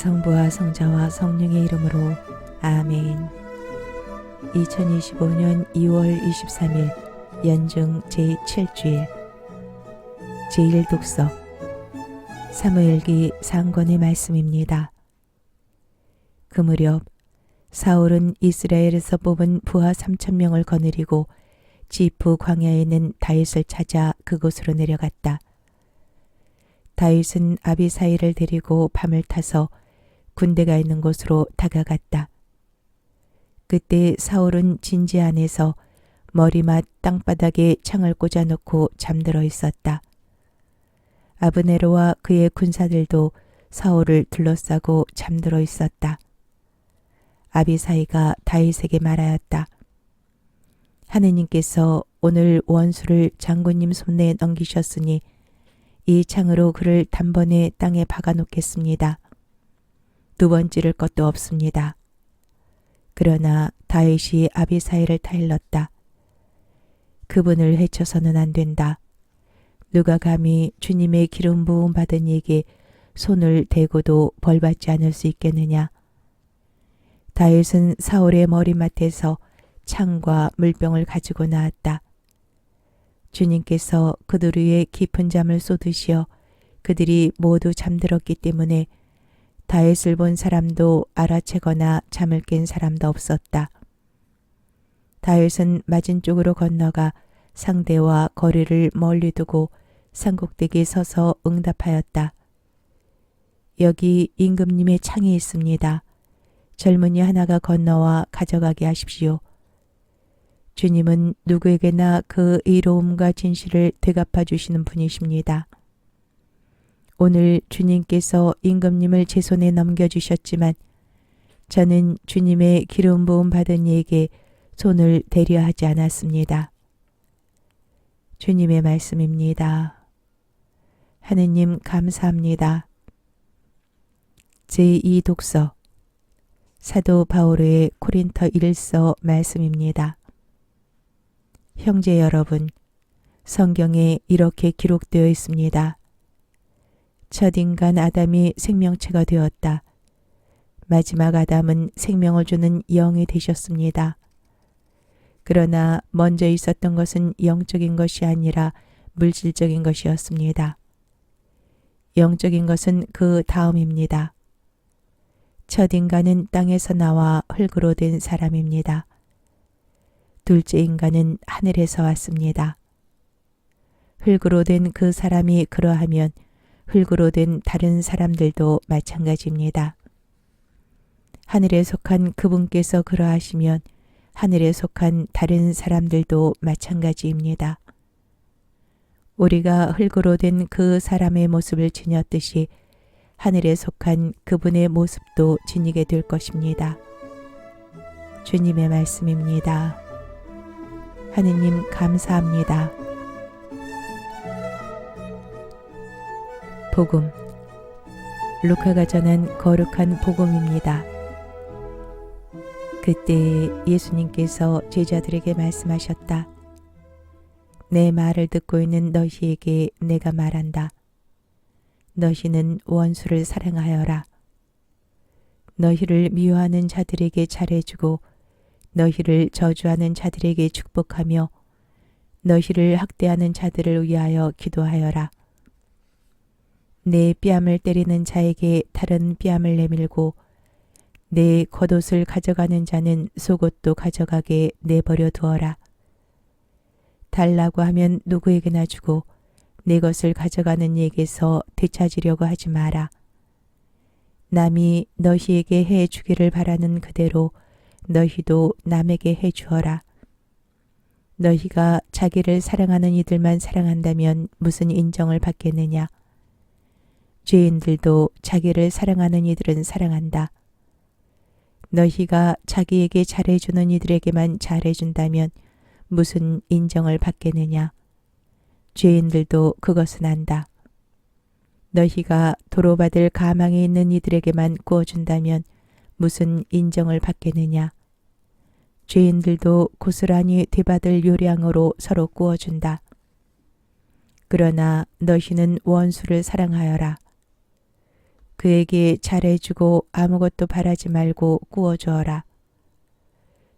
성부와 성자와 성령의 이름으로 아멘. 2025년 2월 23일 연중 제7주일 제1독서 사무엘기 상권의 말씀입니다. 그 무렵 사울은 이스라엘에서 뽑은 부하 3,000명을 거느리고 지프 광야에 있는 다윗을 찾아 그곳으로 내려갔다. 다윗은 아비사이를 데리고 밤을 타서 군대가 있는 곳으로 다가갔다. 그때 사울은 진지 안에서 머리맡 땅바닥에 창을 꽂아놓고 잠들어 있었다. 아브네로와 그의 군사들도 사울을 둘러싸고 잠들어 있었다. 아비사이가 다윗에게 말하였다. 하느님께서 오늘 원수를 장군님 손에 넘기셨으니 이 창으로 그를 단번에 땅에 박아놓겠습니다. 두 번 찌를 것도 없습니다. 그러나 다윗이 아비사이를 타일렀다. 그분을 해쳐서는 안 된다. 누가 감히 주님의 기름 부음 받은 이에게 손을 대고도 벌받지 않을 수 있겠느냐. 다윗은 사울의 머리맡에서 창과 물병을 가지고 나왔다. 주님께서 그들 위에 깊은 잠을 쏟으시어 그들이 모두 잠들었기 때문에 다윗을 본 사람도 알아채거나 잠을 깬 사람도 없었다. 다윗은 맞은 쪽으로 건너가 상대와 거리를 멀리 두고 산꼭대기에 서서 응답하였다. 여기 임금님의 창이 있습니다. 젊은이 하나가 건너와 가져가게 하십시오. 주님은 누구에게나 그 의로움과 진실을 되갚아 주시는 분이십니다. 오늘 주님께서 임금님을 제 손에 넘겨주셨지만 저는 주님의 기름 부음 받은 이에게 손을 대려 하지 않았습니다. 주님의 말씀입니다. 하느님 감사합니다. 제2독서 사도 바오로의 코린토 1서 말씀입니다. 형제 여러분, 성경에 이렇게 기록되어 있습니다. 첫인간 아담이 생명체가 되었다. 마지막 아담은 생명을 주는 영이 되셨습니다. 그러나 먼저 있었던 것은 영적인 것이 아니라 물질적인 것이었습니다. 영적인 것은 그 다음입니다. 첫인간은 땅에서 나와 흙으로 된 사람입니다. 둘째 인간은 하늘에서 왔습니다. 흙으로 된 그 사람이 그러하면 흙으로 된 다른 사람들도 마찬가지입니다. 하늘에 속한 그분께서 그러하시면 하늘에 속한 다른 사람들도 마찬가지입니다. 우리가 흙으로 된 그 사람의 모습을 지녔듯이 하늘에 속한 그분의 모습도 지니게 될 것입니다. 주님의 말씀입니다. 하느님 감사합니다. 복음 루카가 전한 거룩한 복음입니다. 그때 예수님께서 제자들에게 말씀하셨다. 내 말을 듣고 있는 너희에게 내가 말한다. 너희는 원수를 사랑하여라. 너희를 미워하는 자들에게 잘해주고 너희를 저주하는 자들에게 축복하며 너희를 학대하는 자들을 위하여 기도하여라. 내 뺨을 때리는 자에게 다른 뺨을 내밀고 내 겉옷을 가져가는 자는 속옷도 가져가게 내버려 두어라. 달라고 하면 누구에게나 주고 내 것을 가져가는 이에게서 되찾으려고 하지 마라. 남이 너희에게 해 주기를 바라는 그대로 너희도 남에게 해 주어라. 너희가 자기를 사랑하는 이들만 사랑한다면 무슨 인정을 받겠느냐? 죄인들도 자기를 사랑하는 이들은 사랑한다. 너희가 자기에게 잘해주는 이들에게만 잘해준다면 무슨 인정을 받겠느냐? 죄인들도 그것은 안다. 너희가 도로받을 가망에 있는 이들에게만 구워준다면 무슨 인정을 받겠느냐? 죄인들도 고스란히 되받을 요량으로 서로 구워준다. 그러나 너희는 원수를 사랑하여라. 그에게 잘해주고 아무것도 바라지 말고 꾸어주어라.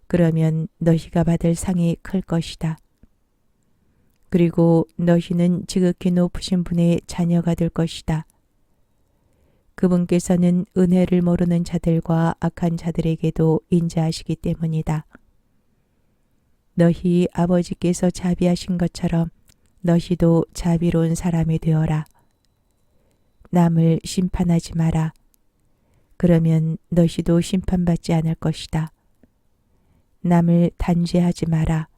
그러면 너희가 받을 상이 클 것이다. 그리고 너희는 지극히 높으신 분의 자녀가 될 것이다. 그분께서는 은혜를 모르는 자들과 악한 자들에게도 인자하시기 때문이다. 너희 아버지께서 자비하신 것처럼 너희도 자비로운 사람이 되어라. 남을 심판하지 마라. 그러면 너희도 심판받지 않을 것이다. 남을 단죄하지 마라.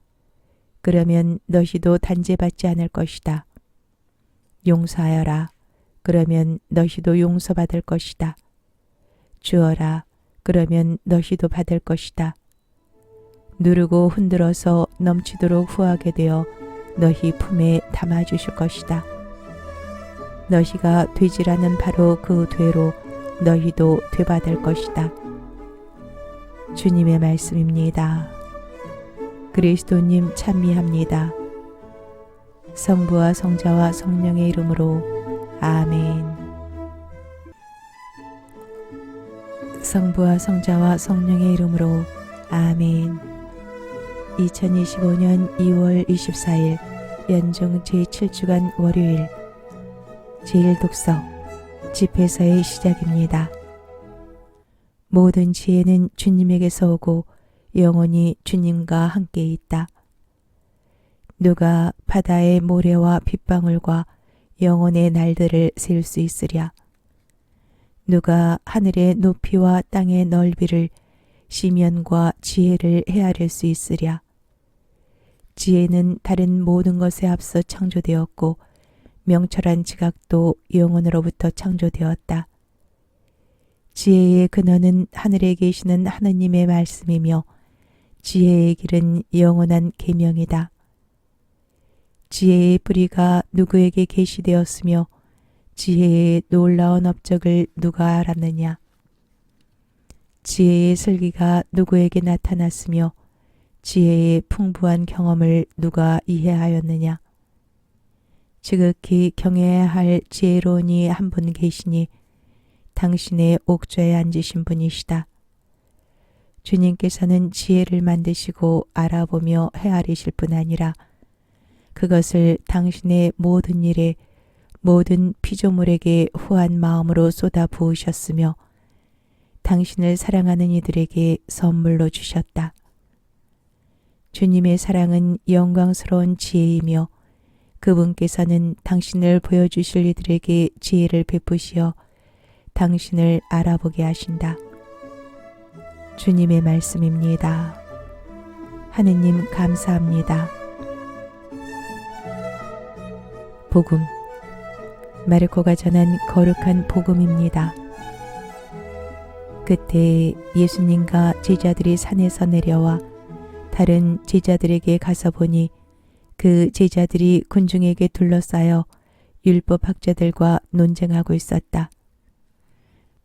그러면 너희도 단죄받지 않을 것이다. 용서하여라. 그러면 너희도 용서받을 것이다. 주어라. 그러면 너희도 받을 것이다. 누르고 흔들어서 넘치도록 후하게 되어 너희 품에 담아주실 것이다. 너희가 되지라는 바로 그 되로 너희도 되받을 것이다. 주님의 말씀입니다. 그리스도님 찬미합니다. 성부와 성자와 성령의 이름으로 아멘. 성부와 성자와 성령의 이름으로 아멘. 2025년 2월 24일 연중 제7주간 월요일 제1독서 집회서의 시작입니다. 모든 지혜는 주님에게서 오고 영원히 주님과 함께 있다. 누가 바다의 모래와 빗방울과 영혼의 날들을 셀 수 있으랴. 누가 하늘의 높이와 땅의 넓이를 시면과 지혜를 헤아릴 수 있으랴. 지혜는 다른 모든 것에 앞서 창조되었고 명철한 지각도 영혼으로부터 창조되었다. 지혜의 근원은 하늘에 계시는 하느님의 말씀이며 지혜의 길은 영원한 계명이다. 지혜의 뿌리가 누구에게 계시되었으며 지혜의 놀라운 업적을 누가 알았느냐. 지혜의 슬기가 누구에게 나타났으며 지혜의 풍부한 경험을 누가 이해하였느냐. 지극히 경외해야 할 지혜로운이 한 분 계시니 당신의 옥좌에 앉으신 분이시다. 주님께서는 지혜를 만드시고 알아보며 헤아리실 뿐 아니라 그것을 당신의 모든 일에 모든 피조물에게 후한 마음으로 쏟아 부으셨으며 당신을 사랑하는 이들에게 선물로 주셨다. 주님의 사랑은 영광스러운 지혜이며 그분께서는 당신을 보여주실 이들에게 지혜를 베푸시어 당신을 알아보게 하신다. 주님의 말씀입니다. 하느님 감사합니다. 복음 마르코가 전한 거룩한 복음입니다. 그때 예수님과 제자들이 산에서 내려와 다른 제자들에게 가서 보니 그 제자들이 군중에게 둘러싸여 율법학자들과 논쟁하고 있었다.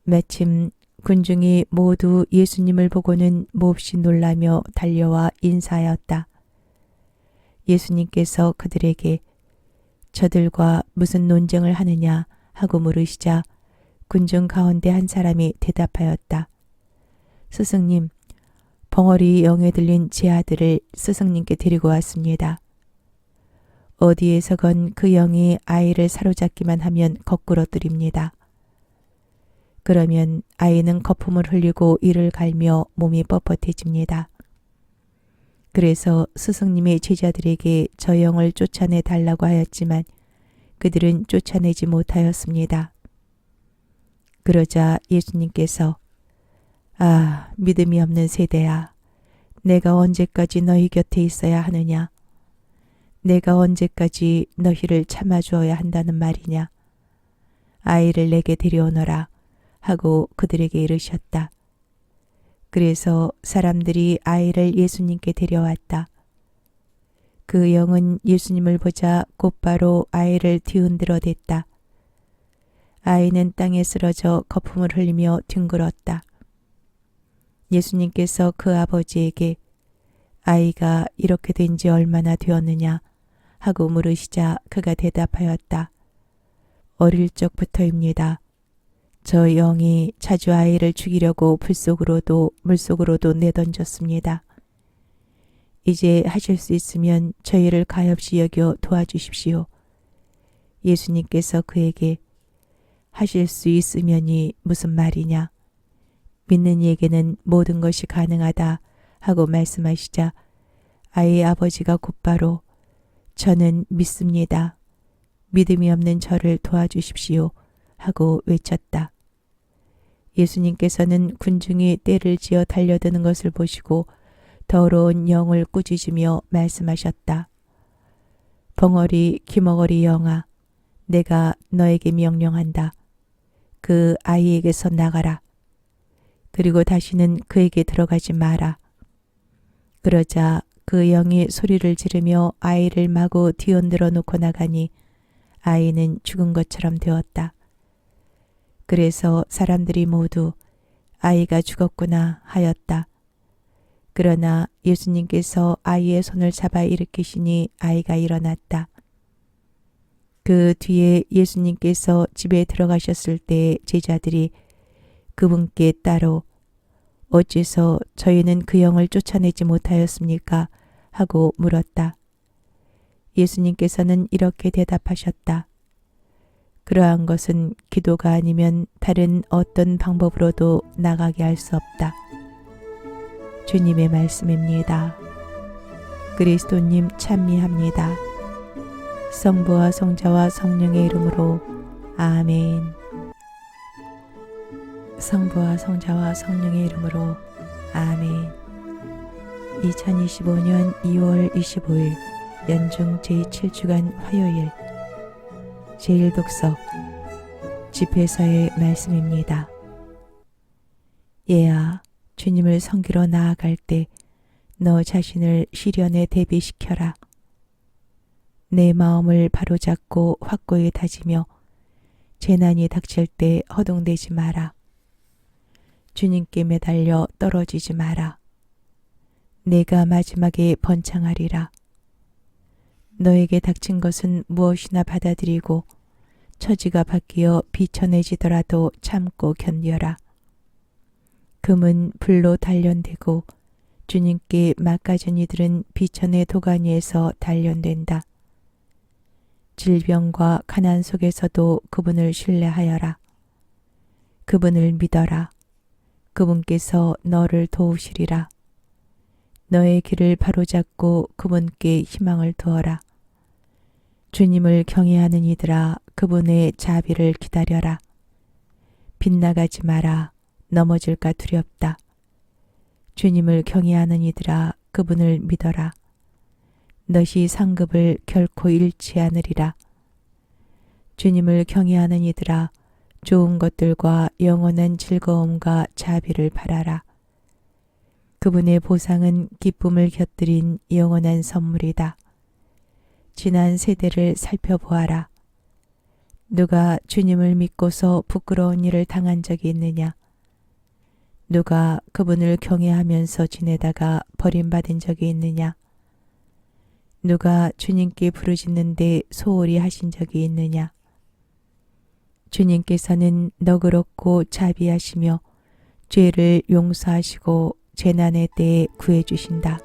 마침 군중이 모두 예수님을 보고는 몹시 놀라며 달려와 인사하였다. 예수님께서 그들에게 저들과 무슨 논쟁을 하느냐 하고 물으시자 군중 가운데 한 사람이 대답하였다. 스승님, 벙어리 영에 들린 제 아들을 스승님께 데리고 왔습니다. 어디에서건 그 영이 아이를 사로잡기만 하면 거꾸러뜨립니다. 그러면 아이는 거품을 흘리고 이를 갈며 몸이 뻣뻣해집니다. 그래서 스승님의 제자들에게 저 영을 쫓아내 달라고 하였지만 그들은 쫓아내지 못하였습니다. 그러자 예수님께서 아, 믿음이 없는 세대야. 내가 언제까지 너희 곁에 있어야 하느냐? 내가 언제까지 너희를 참아주어야 한다는 말이냐? 아이를 내게 데려오너라 하고 그들에게 이르셨다. 그래서 사람들이 아이를 예수님께 데려왔다. 그 영은 예수님을 보자 곧바로 아이를 뒤흔들어 댔다. 아이는 땅에 쓰러져 거품을 흘리며 뒹굴었다. 예수님께서 그 아버지에게 아이가 이렇게 된 지 얼마나 되었느냐 하고 물으시자 그가 대답하였다. 어릴 적부터입니다. 저 영이 자주 아이를 죽이려고 불속으로도 물속으로도 내던졌습니다. 이제 하실 수 있으면 저희를 가엾이 여겨 도와주십시오. 예수님께서 그에게 하실 수 있으면이 무슨 말이냐? 믿는 이에게는 모든 것이 가능하다 하고 말씀하시자 아이의 아버지가 곧바로 저는 믿습니다. 믿음이 없는 저를 도와주십시오 하고 외쳤다. 예수님께서는 군중이 떼를 지어 달려드는 것을 보시고 더러운 영을 꾸짖으며 말씀하셨다. 벙어리 기머거리 영아, 내가 너에게 명령한다. 그 아이에게서 나가라. 그리고 다시는 그에게 들어가지 마라. 그러자 그 영이 소리를 지르며 아이를 마구 뒤흔들어 놓고 나가니 아이는 죽은 것처럼 되었다. 그래서 사람들이 모두 아이가 죽었구나 하였다. 그러나 예수님께서 아이의 손을 잡아 일으키시니 아이가 일어났다. 그 뒤에 예수님께서 집에 들어가셨을 때 제자들이 그분께 따로 어째서 저희는 그 영을 쫓아내지 못하였습니까? 하고 물었다. 예수님께서는 이렇게 대답하셨다. 그러한 것은 기도가 아니면 다른 어떤 방법으로도 나가게 할 수 없다. 주님의 말씀입니다. 그리스도님 찬미합니다. 성부와 성자와 성령의 이름으로 아멘. 성부와 성자와 성령의 이름으로 아멘. 2025년 2월 25일 연중 제7주간 화요일 제1독서 집회서의 말씀입니다. 얘야, 주님을 섬기러 나아갈 때 너 자신을 시련에 대비시켜라. 내 마음을 바로잡고 확고히 다지며 재난이 닥칠 때 허둥대지 마라. 주님께 매달려 떨어지지 마라. 내가 마지막에 번창하리라. 너에게 닥친 것은 무엇이나 받아들이고 처지가 바뀌어 비천해지더라도 참고 견뎌라. 금은 불로 단련되고 주님께 맡겨진 이들은 비천의 도가니에서 단련된다. 질병과 가난 속에서도 그분을 신뢰하여라. 그분을 믿어라. 그분께서 너를 도우시리라. 너의 길을 바로잡고 그분께 희망을 두어라. 주님을 경외하는 이들아, 그분의 자비를 기다려라. 빗나가지 마라. 넘어질까 두렵다. 주님을 경외하는 이들아, 그분을 믿어라. 너희 상급을 결코 잃지 않으리라. 주님을 경외하는 이들아, 좋은 것들과 영원한 즐거움과 자비를 바라라. 그분의 보상은 기쁨을 곁들인 영원한 선물이다. 지난 세대를 살펴보아라. 누가 주님을 믿고서 부끄러운 일을 당한 적이 있느냐? 누가 그분을 경외하면서 지내다가 버림받은 적이 있느냐? 누가 주님께 부르짖는데 소홀히 하신 적이 있느냐? 주님께서는 너그럽고 자비하시며 죄를 용서하시고 재난의 때에 구해주신다.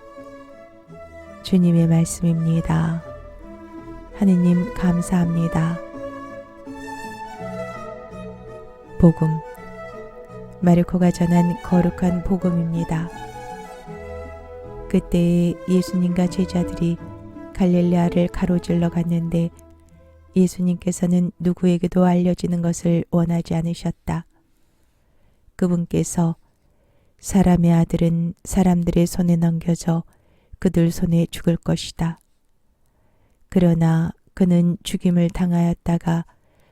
주님의 말씀입니다. 하느님 감사합니다. 복음 마르코가 전한 거룩한 복음입니다. 그때 예수님과 제자들이 갈릴레아를 가로질러 갔는데 예수님께서는 누구에게도 알려지는 것을 원하지 않으셨다. 그분께서 사람의 아들은 사람들의 손에 넘겨져 그들 손에 죽을 것이다. 그러나 그는 죽임을 당하였다가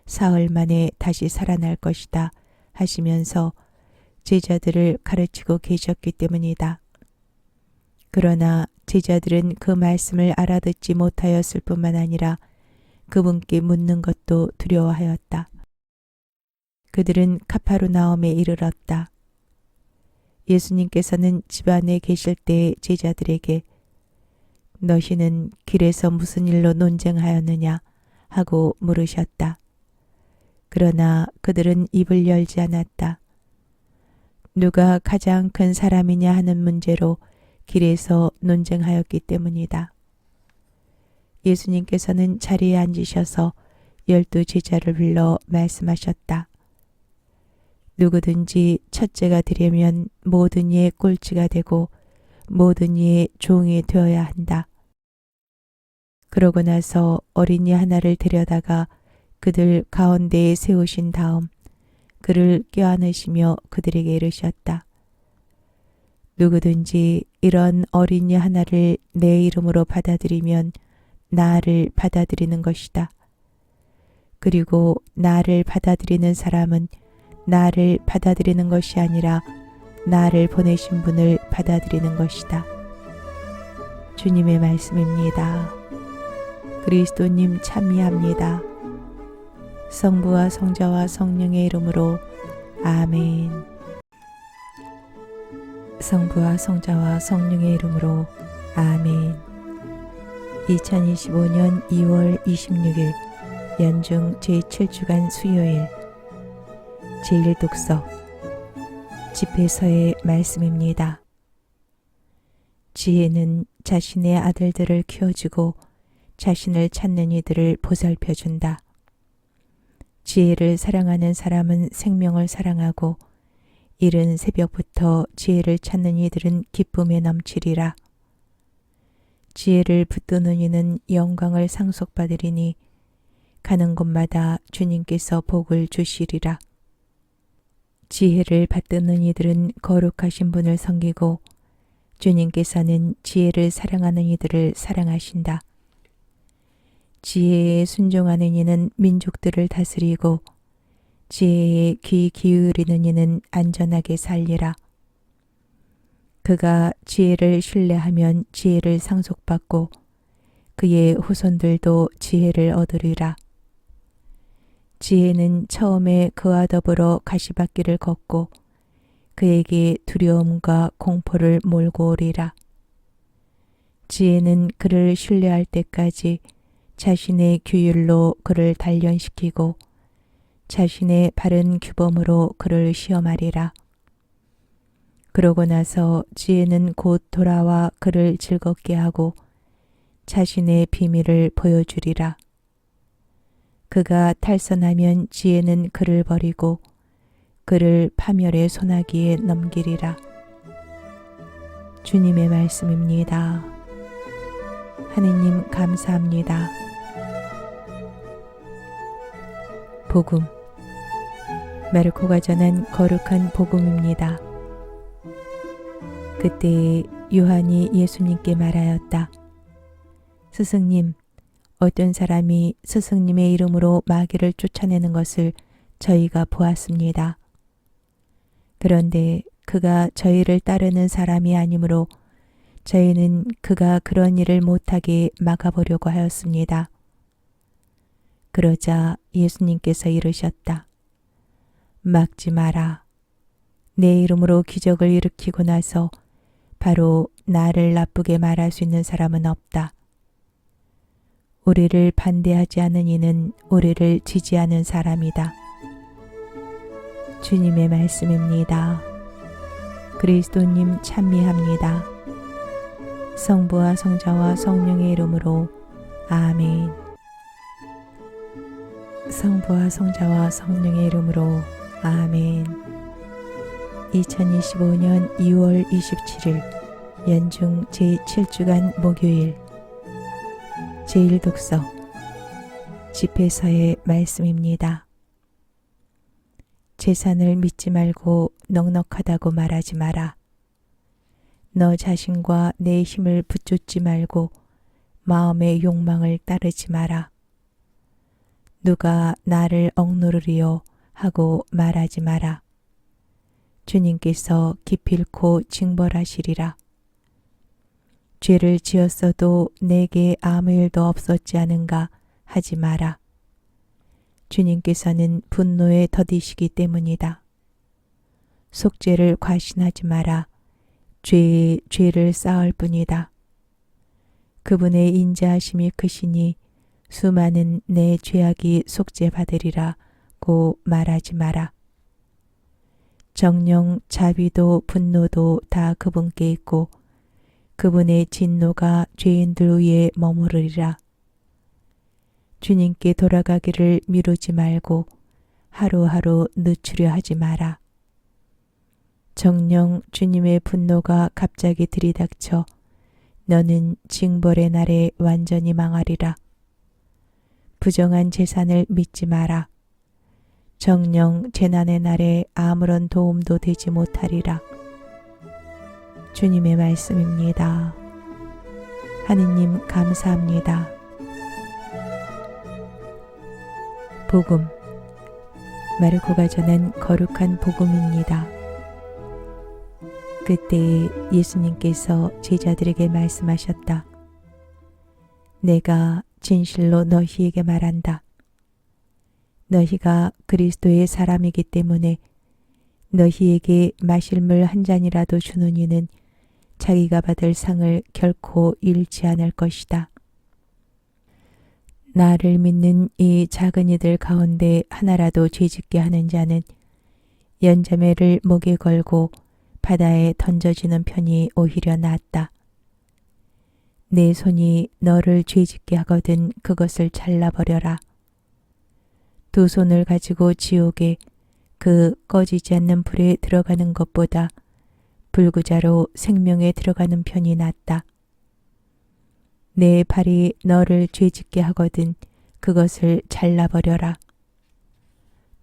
사흘 만에 다시 살아날 것이다 하시면서 제자들을 가르치고 계셨기 때문이다. 그러나 제자들은 그 말씀을 알아듣지 못하였을 뿐만 아니라 그분께 묻는 것도 두려워하였다. 그들은 카파르나움에 이르렀다. 예수님께서는 집 안에 계실 때 제자들에게 너희는 길에서 무슨 일로 논쟁하였느냐 하고 물으셨다. 그러나 그들은 입을 열지 않았다. 누가 가장 큰 사람이냐 하는 문제로 길에서 논쟁하였기 때문이다. 예수님께서는 자리에 앉으셔서 12 제자를 불러 말씀하셨다. 누구든지 첫째가 되려면 모든 이의 꼴찌가 되고 모든 이의 종이 되어야 한다. 그러고 나서 어린이 하나를 데려다가 그들 가운데에 세우신 다음 그를 껴안으시며 그들에게 이르셨다. 누구든지 이런 어린이 하나를 내 이름으로 받아들이면 나를 받아들이는 것이다. 그리고 나를 받아들이는 사람은 나를 받아들이는 것이 아니라 나를 보내신 분을 받아들이는 것이다. 주님의 말씀입니다. 그리스도님 참미합니다. 성부와 성자와 성령의 이름으로 아멘. 성부와 성자와 성령의 이름으로 아멘. 2025년 2월 26일 연중 제7주간 수요일 제1독서 집회서의 말씀입니다. 지혜는 자신의 아들들을 키워주고 자신을 찾는 이들을 보살펴준다. 지혜를 사랑하는 사람은 생명을 사랑하고 이른 새벽부터 지혜를 찾는 이들은 기쁨에 넘치리라. 지혜를 붙드는 이는 영광을 상속받으리니 가는 곳마다 주님께서 복을 주시리라. 지혜를 받드는 이들은 거룩하신 분을 섬기고 주님께서는 지혜를 사랑하는 이들을 사랑하신다. 지혜에 순종하는 이는 민족들을 다스리고 지혜에 귀 기울이는 이는 안전하게 살리라. 그가 지혜를 신뢰하면 지혜를 상속받고 그의 후손들도 지혜를 얻으리라. 지혜는 처음에 그와 더불어 가시밭길을 걷고 그에게 두려움과 공포를 몰고 오리라. 지혜는 그를 신뢰할 때까지 자신의 규율로 그를 단련시키고 자신의 바른 규범으로 그를 시험하리라. 그러고 나서 지혜는 곧 돌아와 그를 즐겁게 하고 자신의 비밀을 보여주리라. 그가 탈선하면 지혜는 그를 버리고 그를 파멸의 소나기에 넘기리라. 주님의 말씀입니다. 하느님 감사합니다. 복음 마르코가 전한 거룩한 복음입니다. 그때 요한이 예수님께 말하였다. 스승님, 어떤 사람이 스승님의 이름으로 마귀를 쫓아내는 것을 저희가 보았습니다. 그런데 그가 저희를 따르는 사람이 아니므로 저희는 그가 그런 일을 못하게 막아보려고 하였습니다. 그러자 예수님께서 이르셨다. 막지 마라. 내 이름으로 기적을 일으키고 나서 바로 나를 나쁘게 말할 수 있는 사람은 없다. 우리를 반대하지 않은 이는 우리를 지지하는 사람이다. 주님의 말씀입니다. 그리스도님 찬미합니다. 성부와 성자와 성령의 이름으로 아멘. 성부와 성자와 성령의 이름으로 아멘. 2025년 2월 27일 연중 제7주간 목요일 제1독서 집회서의 말씀입니다. 재산을 믿지 말고 넉넉하다고 말하지 마라. 너 자신과 내 힘을 붙잡지 말고 마음의 욕망을 따르지 마라. 누가 나를 억누르리요 하고 말하지 마라. 주님께서 기필코 징벌하시리라. 죄를 지었어도 내게 아무 일도 없었지 않은가 하지 마라. 주님께서는 분노에 더디시기 때문이다. 속죄를 과신하지 마라. 죄에 죄를 쌓을 뿐이다. 그분의 인자하심이 크시니 수많은 내 죄악이 속죄받으리라 갖고 말하지 마라. 정령 자비도 분노도 다 그분께 있고 그분의 진노가 죄인들 위에 머무르리라. 주님께 돌아가기를 미루지 말고 하루하루 늦추려 하지 마라. 정녕 주님의 분노가 갑자기 들이닥쳐 너는 징벌의 날에 완전히 망하리라. 부정한 제산을 믿지 마라. 정녕 재난의 날에 아무런 도움도 되지 못하리라. 주님의 말씀입니다. 하느님 감사합니다. 복음. 마르코가 전한 거룩한 복음입니다. 그때 예수님께서 제자들에게 말씀하셨다. 내가 진실로 너희에게 말한다. 너희가 그리스도의 사람이기 때문에 너희에게 마실 물 한 잔이라도 주는 이는 자기가 받을 상을 결코 잃지 않을 것이다. 나를 믿는 이 작은 이들 가운데 하나라도 죄짓게 하는 자는 연자매를 목에 걸고 바다에 던져지는 편이 오히려 낫다. 내 손이 너를 죄짓게 하거든 그것을 잘라버려라. 두 손을 가지고 지옥에 그 꺼지지 않는 불에 들어가는 것보다 불구자로 생명에 들어가는 편이 낫다. 내 발이 너를 죄짓게 하거든 그것을 잘라버려라.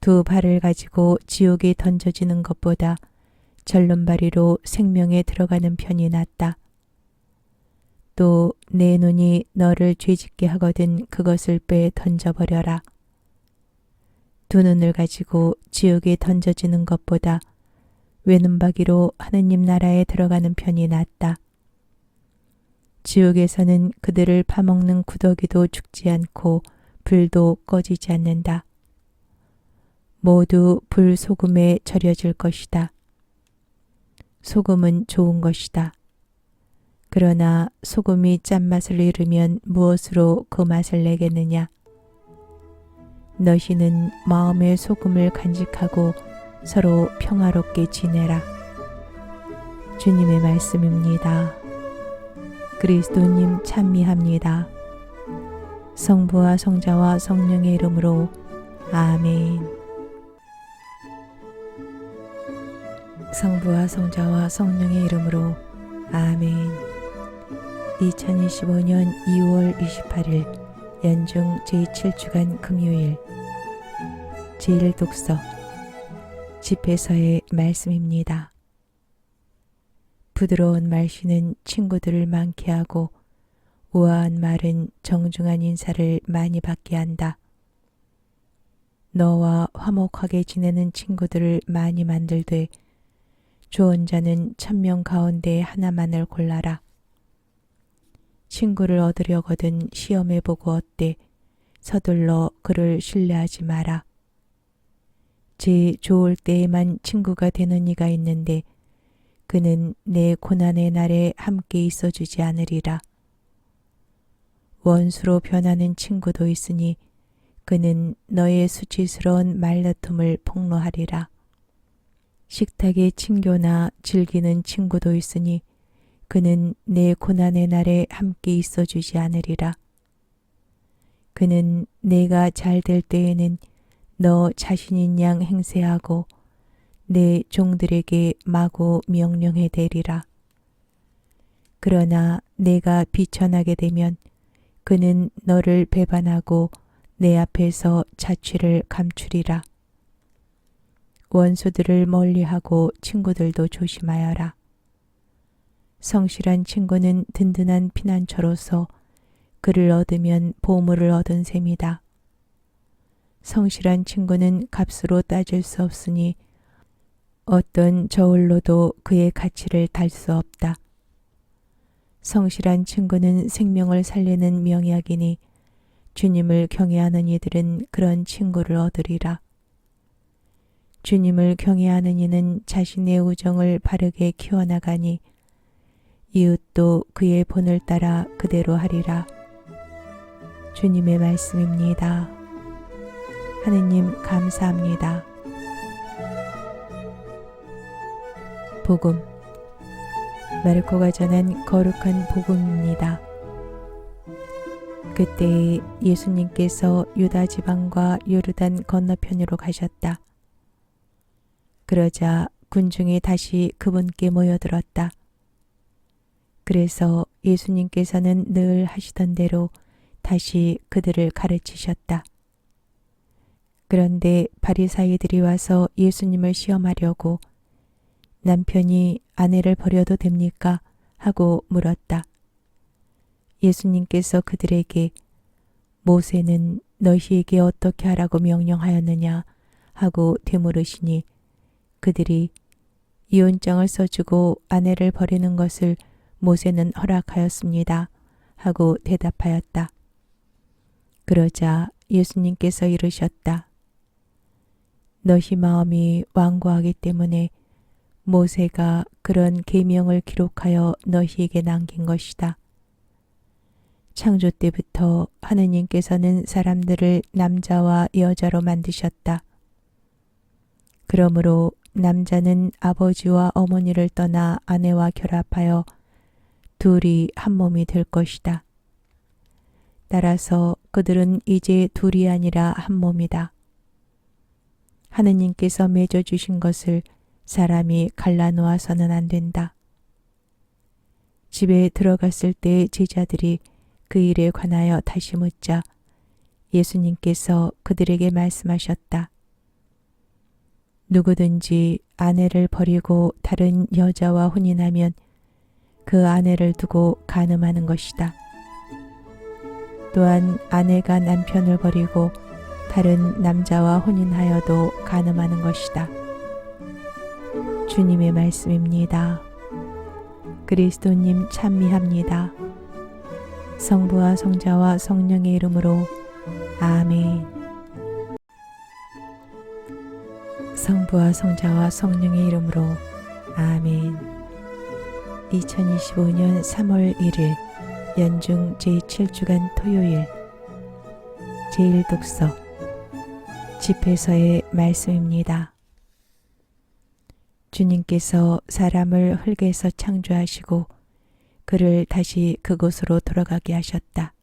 두 발을 가지고 지옥에 던져지는 것보다 절름발이로 생명에 들어가는 편이 낫다. 또 내 눈이 너를 죄짓게 하거든 그것을 빼 던져버려라. 두 눈을 가지고 지옥에 던져지는 것보다 외눈박이로 하느님 나라에 들어가는 편이 낫다. 지옥에서는 그들을 파먹는 구더기도 죽지 않고 불도 꺼지지 않는다. 모두 불 소금에 절여질 것이다. 소금은 좋은 것이다. 그러나 소금이 짠맛을 잃으면 무엇으로 그 맛을 내겠느냐? 너희는 마음의 소금을 간직하고 서로 평화롭게 지내라. 주님의 말씀입니다. 그리스도님 찬미합니다. 성부와 성자와 성령의 이름으로 아멘. 성부와 성자와 성령의 이름으로 아멘. 2025년 2월 28일 연중 제7주간 금요일 제1독서 집회서의 말씀입니다. 부드러운 말씨는 친구들을 많게 하고 우아한 말은 정중한 인사를 많이 받게 한다. 너와 화목하게 지내는 친구들을 많이 만들되 좋은 자는 1000명 가운데 하나만을 골라라. 친구를 얻으려거든 시험해보고 어때? 서둘러 그를 신뢰하지 마라. 제 좋을 때에만 친구가 되는 이가 있는데 그는 내 고난의 날에 함께 있어주지 않으리라. 원수로 변하는 친구도 있으니 그는 너의 수치스러운 말다툼을 폭로하리라. 식탁에 친교나 즐기는 친구도 있으니 그는 내 고난의 날에 함께 있어주지 않으리라. 그는 내가 잘 될 때에는 너 자신인 양 행세하고 내 종들에게 마구 명령해 대리라. 그러나 내가 비천하게 되면 그는 너를 배반하고 내 앞에서 자취를 감추리라. 원수들을 멀리하고 친구들도 조심하여라. 성실한 친구는 든든한 피난처로서 그를 얻으면 보물을 얻은 셈이다. 성실한 친구는 값으로 따질 수 없으니 어떤 저울로도 그의 가치를 달 수 없다. 성실한 친구는 생명을 살리는 명약이니 주님을 경외하는 이들은 그런 친구를 얻으리라. 주님을 경외하는 이는 자신의 우정을 바르게 키워나가니 이웃도 그의 본을 따라 그대로 하리라. 주님의 말씀입니다. 하느님 감사합니다. 복음. 마르코가 전한 거룩한 복음입니다. 그때 예수님께서 유다 지방과 요르단 건너편으로 가셨다. 그러자 군중이 다시 그분께 모여들었다. 그래서 예수님께서는 늘 하시던 대로 다시 그들을 가르치셨다. 그런데 바리사이들이 와서 예수님을 시험하려고 남편이 아내를 버려도 됩니까? 하고 물었다. 예수님께서 그들에게 모세는 너희에게 어떻게 하라고 명령하였느냐 하고 되물으시니 그들이 이혼장을 써주고 아내를 버리는 것을 모세는 허락하였습니다 하고 대답하였다. 그러자 예수님께서 이르셨다. 너희 마음이 완고하기 때문에 모세가 그런 계명을 기록하여 너희에게 남긴 것이다. 창조 때부터 하느님께서는 사람들을 남자와 여자로 만드셨다. 그러므로 남자는 아버지와 어머니를 떠나 아내와 결합하여 둘이 한 몸이 될 것이다. 따라서 그들은 이제 둘이 아니라 한 몸이다. 하느님께서 맺어주신 것을 사람이 갈라놓아서는 안 된다. 집에 들어갔을 때 제자들이 그 일에 관하여 다시 묻자 예수님께서 그들에게 말씀하셨다. 누구든지 아내를 버리고 다른 여자와 혼인하면 그 아내를 두고 간음하는 것이다. 또한 아내가 남편을 버리고 다른 남자와 혼인하여도 간음하는 것이다. 주님의 말씀입니다. 그리스도님 찬미합니다. 성부와 성자와 성령의 이름으로 아멘. 성부와 성자와 성령의 이름으로 아멘. 2025년 3월 1일 연중 제7주간 토요일 제1독서 집회서의 말씀입니다. 주님께서 사람을 흙에서 창조하시고 그를 다시 그곳으로 돌아가게 하셨다.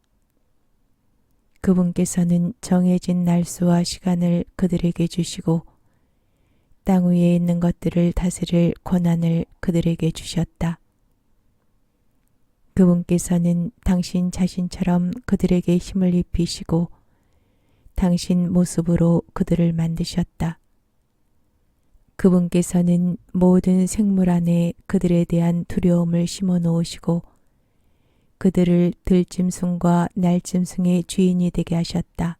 그분께서는 정해진 날수와 시간을 그들에게 주시고 땅 위에 있는 것들을 다스릴 권한을 그들에게 주셨다. 그분께서는 당신 자신처럼 그들에게 힘을 입히시고 당신 모습으로 그들을 만드셨다. 그분께서는 모든 생물 안에 그들에 대한 두려움을 심어 놓으시고 그들을 들짐승과 날짐승의 주인이 되게 하셨다.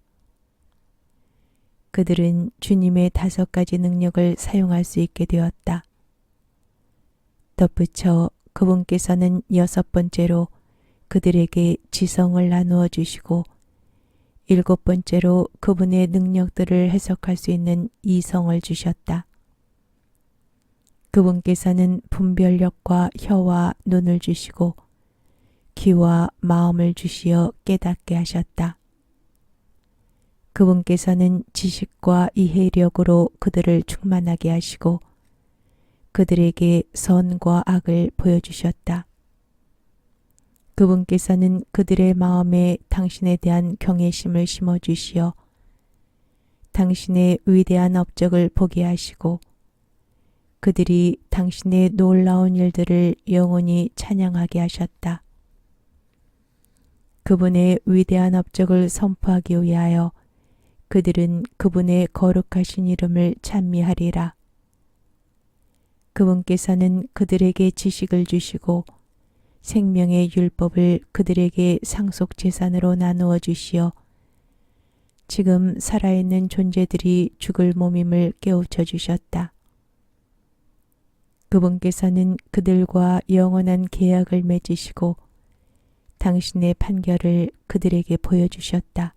그들은 주님의 5가지 능력을 사용할 수 있게 되었다. 덧붙여 그분께서는 6번째로 그들에게 지성을 나누어 주시고 7번째로 그분의 능력들을 해석할 수 있는 이성을 주셨다. 그분께서는 분별력과 혀와 눈을 주시고 귀와 마음을 주시어 깨닫게 하셨다. 그분께서는 지식과 이해력으로 그들을 충만하게 하시고 그들에게 선과 악을 보여주셨다. 그분께서는 그들의 마음에 당신에 대한 경외심을 심어주시어 당신의 위대한 업적을 보게 하시고 그들이 당신의 놀라운 일들을 영원히 찬양하게 하셨다. 그분의 위대한 업적을 선포하기 위하여 그들은 그분의 거룩하신 이름을 찬미하리라. 그분께서는 그들에게 지식을 주시고 생명의 율법을 그들에게 상속 재산으로 나누어 주시어 지금 살아있는 존재들이 죽을 몸임을 깨우쳐 주셨다. 그분께서는 그들과 영원한 계약을 맺으시고 당신의 판결을 그들에게 보여주셨다.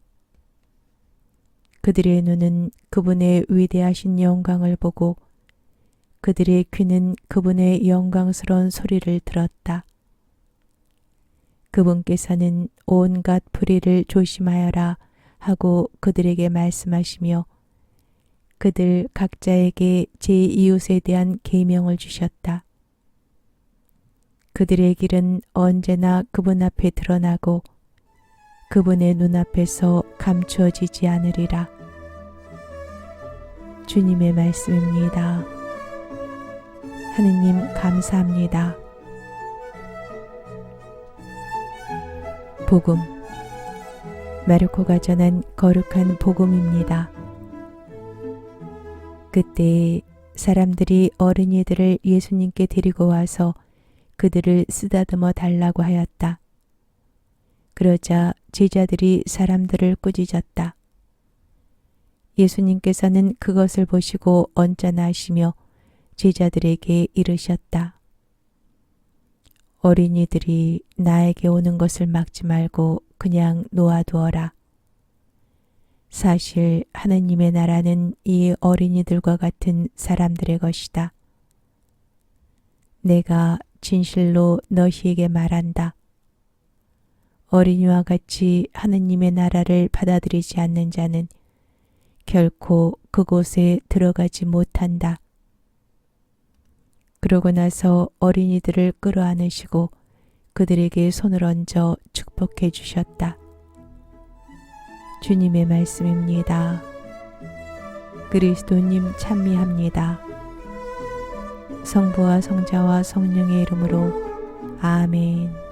그들의 눈은 그분의 위대하신 영광을 보고 그들의 귀는 그분의 영광스러운 소리를 들었다. 그분께서는 온갖 불의를 조심하여라 하고 그들에게 말씀하시며 그들 각자에게 제 이웃에 대한 계명을 주셨다. 그들의 길은 언제나 그분 앞에 드러나고 그분의 눈앞에서 감추어지지 않으리라. 주님의 말씀입니다. 하느님 감사합니다. 복음 마르코가 전한 거룩한 복음입니다. 그때 사람들이 어린이들을 예수님께 데리고 와서 그들을 쓰다듬어 달라고 하였다. 그러자 제자들이 사람들을 꾸짖었다. 예수님께서는 그것을 보시고 언짢아하시며 제자들에게 이르셨다. 어린이들이 나에게 오는 것을 막지 말고 그냥 놓아두어라. 사실 하느님의 나라는 이 어린이들과 같은 사람들의 것이다. 내가 진실로 너희에게 말한다. 어린이와 같이 하느님의 나라를 받아들이지 않는 자는 결코 그곳에 들어가지 못한다. 그러고 나서 어린이들을 끌어안으시고 그들에게 손을 얹어 축복해 주셨다. 주님의 말씀입니다. 그리스도님 찬미합니다. 성부와 성자와 성령의 이름으로 아멘.